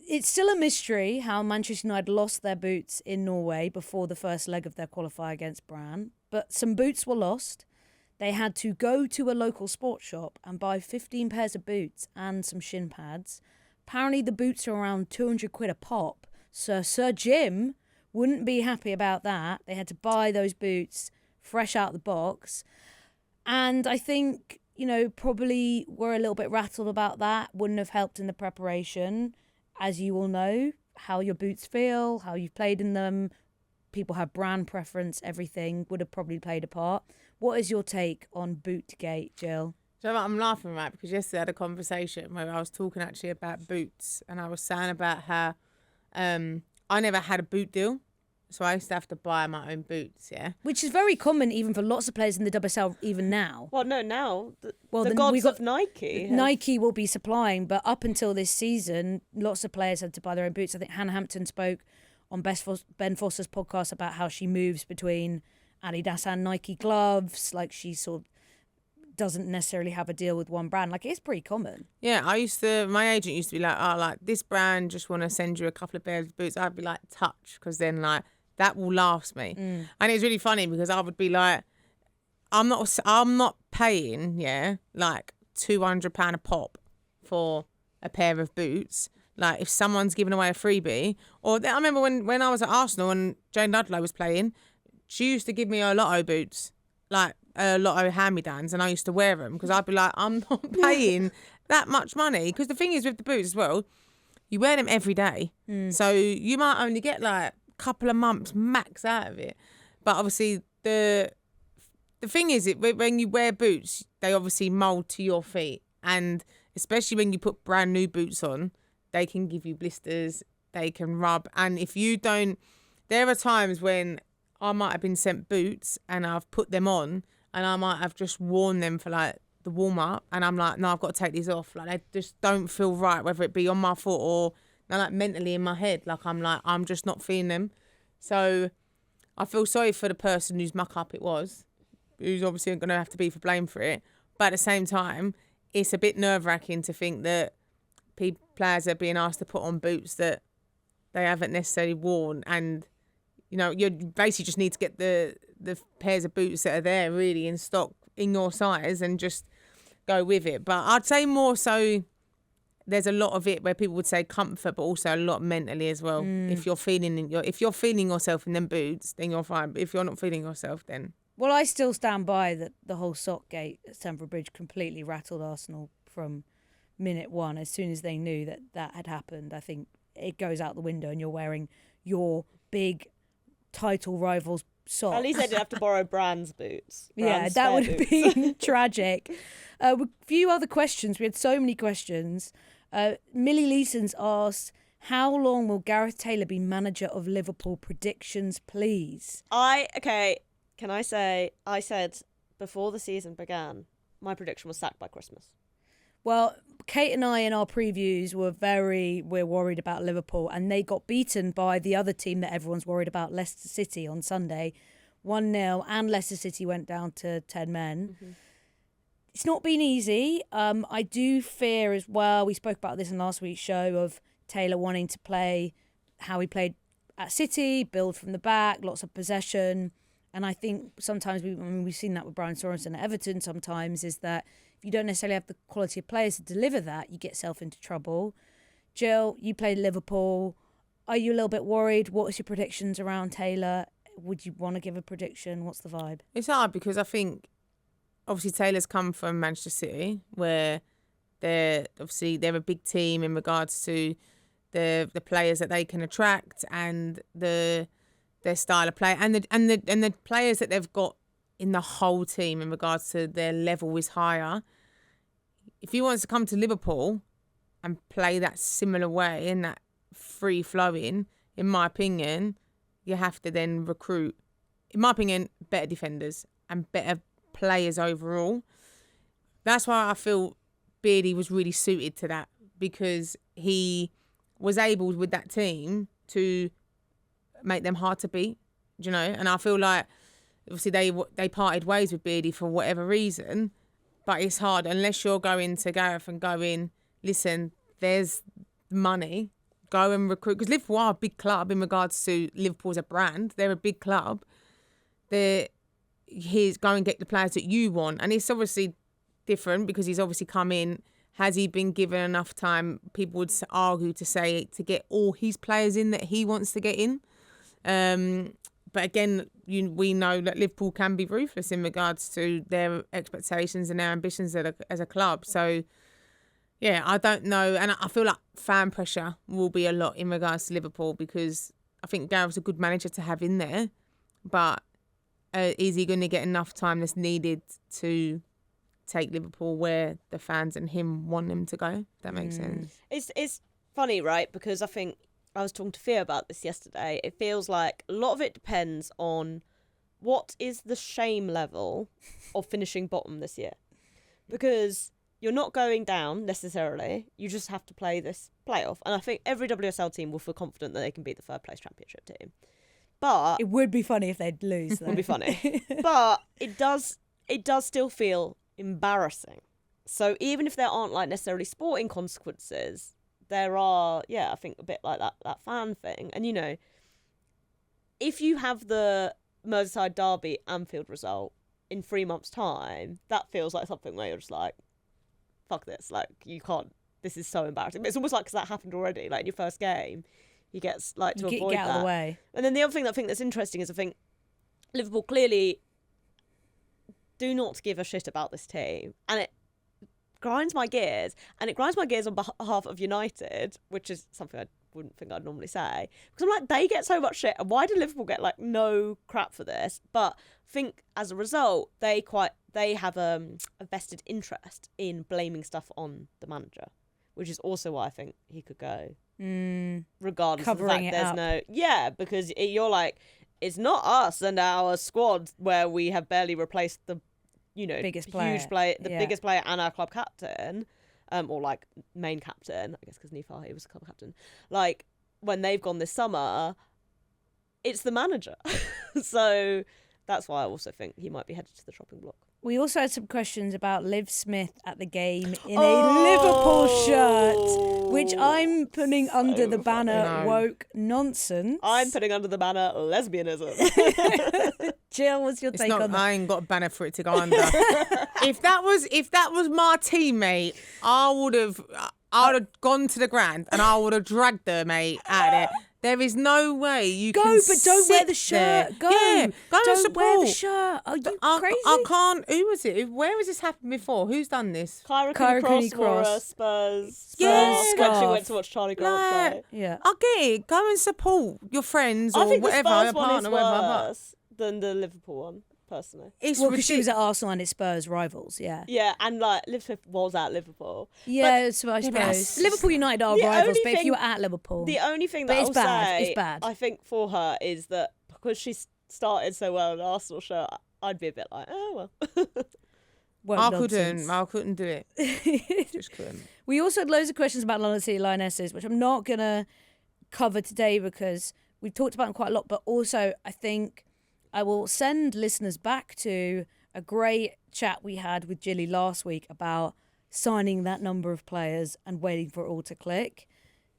It's still a mystery how Manchester United lost their boots in Norway before the first leg of their qualifier against Bran. but some boots were lost. They had to go to a local sports shop and buy 15 pairs of boots and some shin pads. Apparently the boots are around 200 quid a pop. So Sir Jim wouldn't be happy about that. They had to buy those boots fresh out the box. And I think, probably were a little bit rattled about that. Wouldn't have helped in the preparation. As you all know, how your boots feel, how you've played in them. People have brand preference, everything would have probably played a part. What is your take on Bootgate, Jill? So I'm laughing, right, because yesterday I had a conversation where I was talking actually about boots, and I was saying about how I never had a boot deal, so I used to have to buy my own boots, yeah? Which is very common even for lots of players in the WSL even now. Well, no, now the then gods we got of Nike. Nike will be supplying, but up until this season, lots of players had to buy their own boots. I think Hannah Hampton spoke on Ben Foster's podcast about how she moves between Adidas and Nike gloves. Like, she sort of doesn't necessarily have a deal with one brand. Like, it's pretty common. Yeah, my agent used to be like, oh, like, this brand just want to send you a couple of pairs of boots. I'd be like, touch, because then, like, that will last me. And it's really funny because I would be like, I'm not paying, like £200 a pop for a pair of boots. Like, if someone's giving away a freebie, or I remember when I was at Arsenal and Jane Ludlow was playing, she used to give me a lotto boots, like a lotto hand-me-downs, and I used to wear them because I'd be like, I'm not paying that much money. Because the thing is with the boots as well, you wear them every day. So you might only get like a couple of months max out of it. But obviously the thing is, when you wear boots, they obviously mould to your feet. And especially when you put brand new boots on, they can give you blisters, they can rub. And if you don't, there are times when I might have been sent boots and I've put them on and I might have just worn them for like the warm up and I'm like, no, I've got to take these off. Like, they just don't feel right, whether it be on my foot or like mentally in my head. Like, I'm just not feeling them. So I feel sorry for the person whose muck up it was, who's obviously going to have to be for blame for it. But at the same time, it's a bit nerve wracking to think that players are being asked to put on boots that they haven't necessarily worn, and you basically just need to get the pairs of boots that are there really in stock in your size and just go with it. But I'd say more so there's a lot of it where people would say comfort, but also a lot mentally as well. If you're feeling yourself in them boots, then you're fine. But if you're not feeling yourself, then Well, I still stand by that the whole sock gate at Stamford Bridge completely rattled Arsenal from minute one. As soon as they knew that had happened, I think it goes out the window and you're wearing your big title rival's socks. At least they didn't have to borrow Brand's boots. Yeah, that would have been tragic. A few other questions. We had so many questions. Millie Leeson's asked, how long will Gareth Taylor be manager of Liverpool? Predictions, please. Can I say, I said before the season began, my prediction was sacked by Christmas. Well, Kate and I in our previews we're worried about Liverpool, and they got beaten by the other team that everyone's worried about, Leicester City, on Sunday, 1-0, and Leicester City went down to 10 men. Mm-hmm. It's not been easy. I do fear as well, we spoke about this in last week's show, of Taylor wanting to play how he played at City, build from the back, lots of possession. And I think sometimes we've seen that with Brian Sorensen at Everton sometimes, is that if you don't necessarily have the quality of players to deliver that, you get yourself into trouble. Jill, you played Liverpool. Are you a little bit worried? What was your predictions around Taylor? Would you want to give a prediction? What's the vibe? It's hard because I think obviously Taylor's come from Manchester City, where they're a big team in regards to the players that they can attract and their style of play and the players that they've got in the whole team in regards to their level is higher. If he wants to come to Liverpool and play that similar way and that free flowing, in my opinion, you have to then recruit, in my opinion, better defenders and better players overall. That's why I feel Beardy was really suited to that, because he was able with that team to make them hard to beat, and I feel like obviously they parted ways with Beardy for whatever reason, but it's hard unless you're going to Gareth and going, listen, there's money, go and recruit, because Liverpool are a big club in regards to Liverpool as a brand. They're a big club. You here's go and get the players that you want. And it's obviously different because he's obviously come in. Has he been given enough time? People would argue to say to get all his players in that he wants to get in. But again, we know that Liverpool can be ruthless in regards to their expectations and their ambitions as a club. So, yeah, I don't know. And I feel like fan pressure will be a lot in regards to Liverpool because I think Gareth's a good manager to have in there. But is he going to get enough time that's needed to take Liverpool where the fans and him want them to go? That makes sense. It's funny, right? Because I think I was talking to Fia about this yesterday. It feels like a lot of it depends on what is the shame level of finishing bottom this year. Because you're not going down necessarily. You just have to play this playoff. And I think every WSL team will feel confident that they can beat the third place championship team. But it would be funny if they'd lose, though. It would be funny. But it does still feel embarrassing. So even if there aren't like necessarily sporting consequences, there are, I think a bit like that fan thing. And, you know, if you have the Merseyside Derby Anfield result in 3 months' time, that feels like something where you're just like, fuck this. Like, you can't, this is so embarrassing. But it's almost like because that happened already. Like, in your first game, you get, like, to avoid get out that. of the way. And then the other thing that I think that's interesting is I think Liverpool clearly do not give a shit about this team. And it grinds my gears, and it grinds my gears on behalf of United, which is something I wouldn't think I'd normally say, because I'm like, they get so much shit, and why do Liverpool get like no crap for this? But I think as a result, they have a vested interest in blaming stuff on the manager, which is also why I think he could go, regardless of the fact because you're like, it's not us and our squad where we have barely replaced the biggest player and our club captain, or like main captain, I guess, because Nifar, he was a club captain. Like, when they've gone this summer, it's the manager. So that's why I also think he might be headed to the chopping block. We also had some questions about Liv Smith at the game in a Liverpool shirt, which I'm putting under the banner woke nonsense. I'm putting under the banner lesbianism. Jill, what's your take on that? I ain't got a banner for it to go under. If that was my teammate, I would have gone to the ground and I would have dragged her, mate, out of there. There is no way you can but don't wear the shirt. There. Go. Yeah, go don't and support. Wear the shirt. Are you crazy? I can't. Who was it? Where has this happened before? Who's done this? Kyra Cooney-Cross, Spurs. Yeah, when she went to watch Charlie Grant play. Yeah. I get it. Go and support your friends I or think whatever, the your Spurs one partner, is whatever. worse than the Liverpool one, personally. It's because she was at Arsenal and it's Spurs rivals, yeah. Yeah, and like Liv Smith was at Liverpool. Yeah, so I suppose. Liverpool United are rivals, but if you were at Liverpool. The only thing that I'll say, it's bad. I think for her is that because she started so well in an Arsenal shirt, I'd be a bit like, oh well. I couldn't do it. Just couldn't. We also had loads of questions about London City Lionesses, which I'm not going to cover today because we've talked about them quite a lot, but also I think I will send listeners back to a great chat we had with Gilly last week about signing that number of players and waiting for it all to click.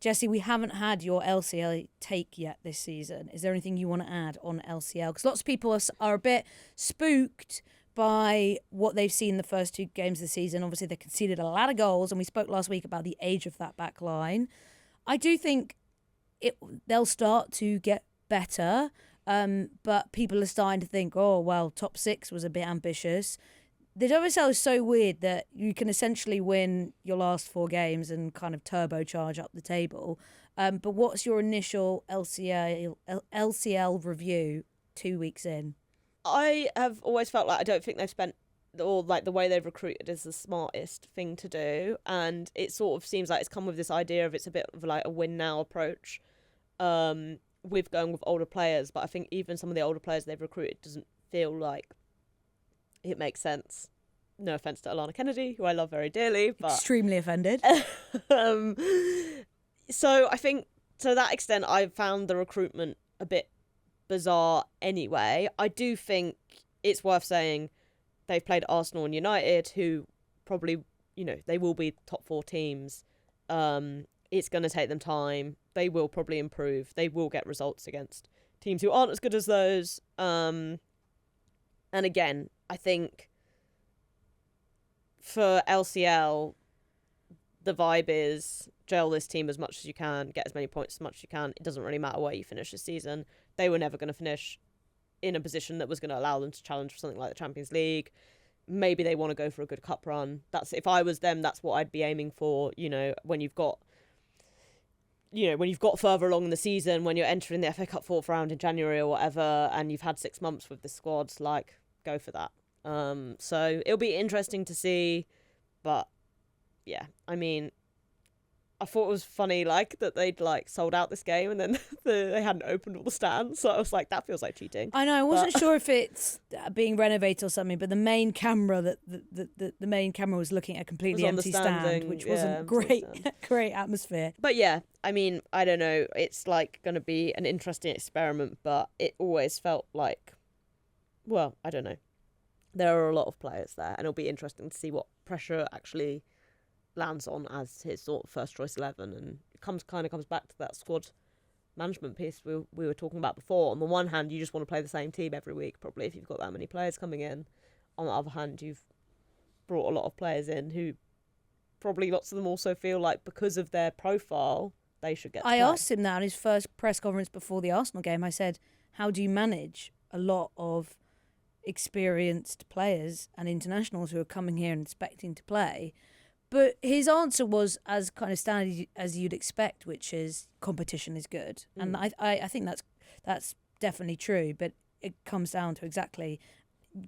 Jessy, we haven't had your LCL take yet this season. Is there anything you want to add on LCL? Because lots of people are a bit spooked by what they've seen the first 2 games of the season. Obviously, they conceded a lot of goals, and we spoke last week about the age of that back line. I do think they'll start to get better, but people are starting to think, oh, well, top 6 was a bit ambitious. The WSL is so weird that you can essentially win your last 4 games and kind of turbocharge up the table. But what's your initial LCL review 2 weeks in? I have always felt like I don't think they've spent, or like the way they've recruited is the smartest thing to do. And it sort of seems like it's come with this idea of it's a bit of like a win now approach with going with older players. But I think even some of the older players they've recruited doesn't feel like it makes sense. No offense to Alana Kennedy, who I love very dearly, but extremely offended. So I think to that extent, I found the recruitment a bit bizarre anyway. I do think it's worth saying they've played Arsenal and United, who probably, they will be top 4 teams. It's going to take them time. They will probably improve. They will get results against teams who aren't as good as those. And again, I think for LCL, the vibe is gel this team as much as you can, get as many points as much as you can. It doesn't really matter where you finish this season. They were never going to finish in a position that was going to allow them to challenge for something like the Champions League. Maybe they want to go for a good cup run. That's, if I was them, that's what I'd be aiming for. When you've got further along in the season, when you're entering the FA Cup fourth round in January or whatever, and you've had 6 months with the squad, like, go for that. So it'll be interesting to see, but yeah, I mean, I thought it was funny, like, that they'd, like, sold out this game and then they hadn't opened all the stands. So I was like, that feels like cheating. I know. I wasn't sure if it's being renovated or something, but the main camera the main camera was looking at a completely empty stand, which wasn't great atmosphere. But yeah, I mean, I don't know. It's, like, going to be an interesting experiment, but it always felt like, well, I don't know. There are a lot of players there, and it'll be interesting to see what pressure actually lands on as his sort of first choice 11, and it comes back to that squad management piece we were talking about before. On the one hand, you just want to play the same team every week, probably, if you've got that many players coming in. On the other hand, you've brought a lot of players in who probably lots of them also feel like, because of their profile, they should get to play. asked him that in his first press conference before the Arsenal game. I said, how do you manage a lot of experienced players and internationals who are coming here and expecting to play? But his answer was as kind of standard as you'd expect, which is competition is good. And I think that's definitely true, but it comes down to exactly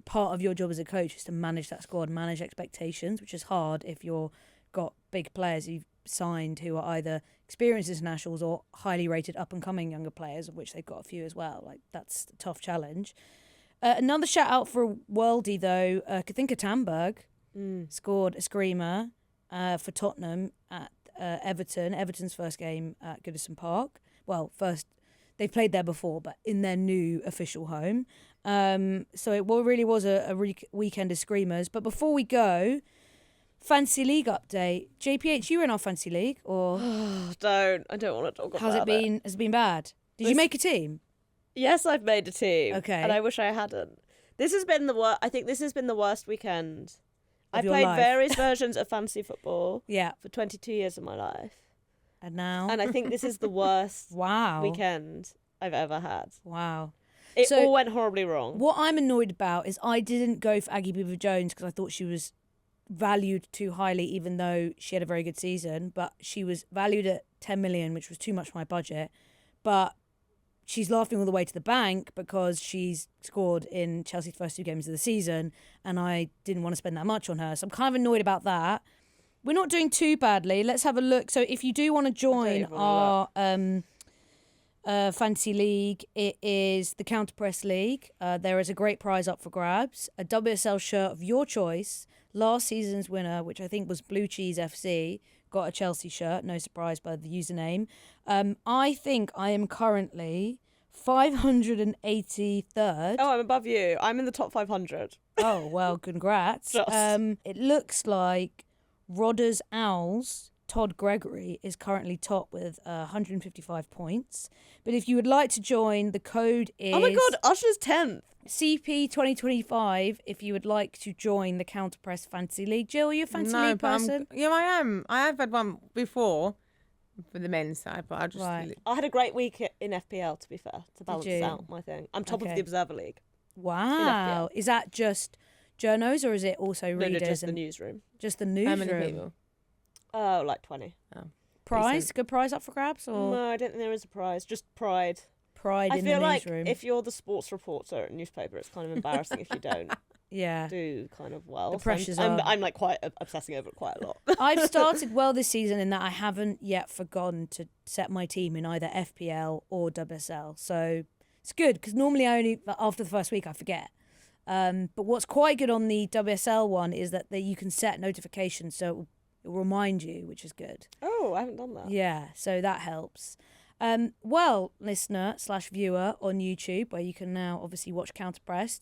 part of your job as a coach is to manage that squad, manage expectations, which is hard if you've got big players you've signed who are either experienced internationals or highly rated up-and-coming younger players, of which they've got a few as well. Like, that's a tough challenge. Another shout-out for a worldie, though. Kathinka Tamberg scored a screamer for Tottenham at Everton. Everton's first game at Goodison Park. Well, they've played there before, but in their new official home. So it really was a weekend of screamers. But before we go, Fantasy League update. JPH, you were in our Fantasy League, or I don't want to talk about it. How's it been? Has it been bad? Did you make a team? Yes, I've made a team. Okay. And I wish I hadn't. This has been I think this has been the worst weekend. I your played life. various versions of fantasy football Yeah. for 22 years of my life. And now? And I think this is the worst Wow. weekend I've ever had. Wow. It all went horribly wrong. What I'm annoyed about is I didn't go for Aggie Beaver-Jones because I thought she was valued too highly, even though she had a very good season. But she was valued at 10 million, which was too much for my budget. But she's laughing all the way to the bank because she's scored in Chelsea's first 2 games of the season, and I didn't want to spend that much on her. So I'm kind of annoyed about that. We're not doing too badly. Let's have a look. So if you do want to join our Fantasy League, it is the Counter Press League. There is a great prize up for grabs. A WSL shirt of your choice. Last season's winner, which I think was Blue Cheese FC, got a Chelsea shirt. No surprise by the username. I think I am currently 583rd. Oh, I'm above you. I'm in the top 500. Oh, well, congrats. It looks like Rodders Owls, Todd Gregory, is currently top with 155 points. But if you would like to join, the code is... Oh my God, Usher's 10th. CP 2025 if you would like to join the Counterpress Fantasy League. Jill, are you a Fantasy League person? Yeah, I am. I have had one before for the men's side, but I just... I had a great week in FPL, to be fair, to balance out my thing. I'm top of the Observer League. Wow. Is that just journos or is it also readers? No, just the newsroom. Just the newsroom. How many people? Oh, like 20. Oh. Prize? Decent. Good prize up for grabs? Or? No, I don't think there is a prize. Just pride. Pride in the newsroom. I feel like if you're the sports reporter at a newspaper, it's kind of embarrassing if you don't do kind of well. The pressure's I'm like quite obsessing over it quite a lot. I've started well this season in that I haven't yet forgotten to set my team in either FPL or WSL. So it's good because normally I only, after the first week, I forget. But what's quite good on the WSL one is that you can set notifications so it will remind you, which is good. Oh, I haven't done that. Yeah, so that helps. Well, listener/viewer on YouTube, where you can now obviously watch Counterpressed,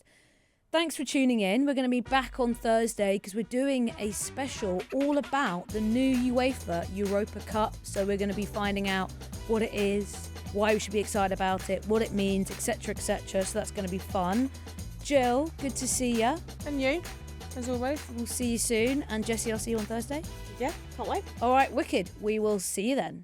thanks for tuning in. We're going to be back on Thursday because we're doing a special all about the new UEFA Europa Cup. So we're going to be finding out what it is, why we should be excited about it, what it means, etc., etc. So that's going to be fun. Jill, good to see ya. And you, as always. We'll see you soon. And Jessy, I'll see you on Thursday. Yeah, can't wait. All right, wicked. We will see you then.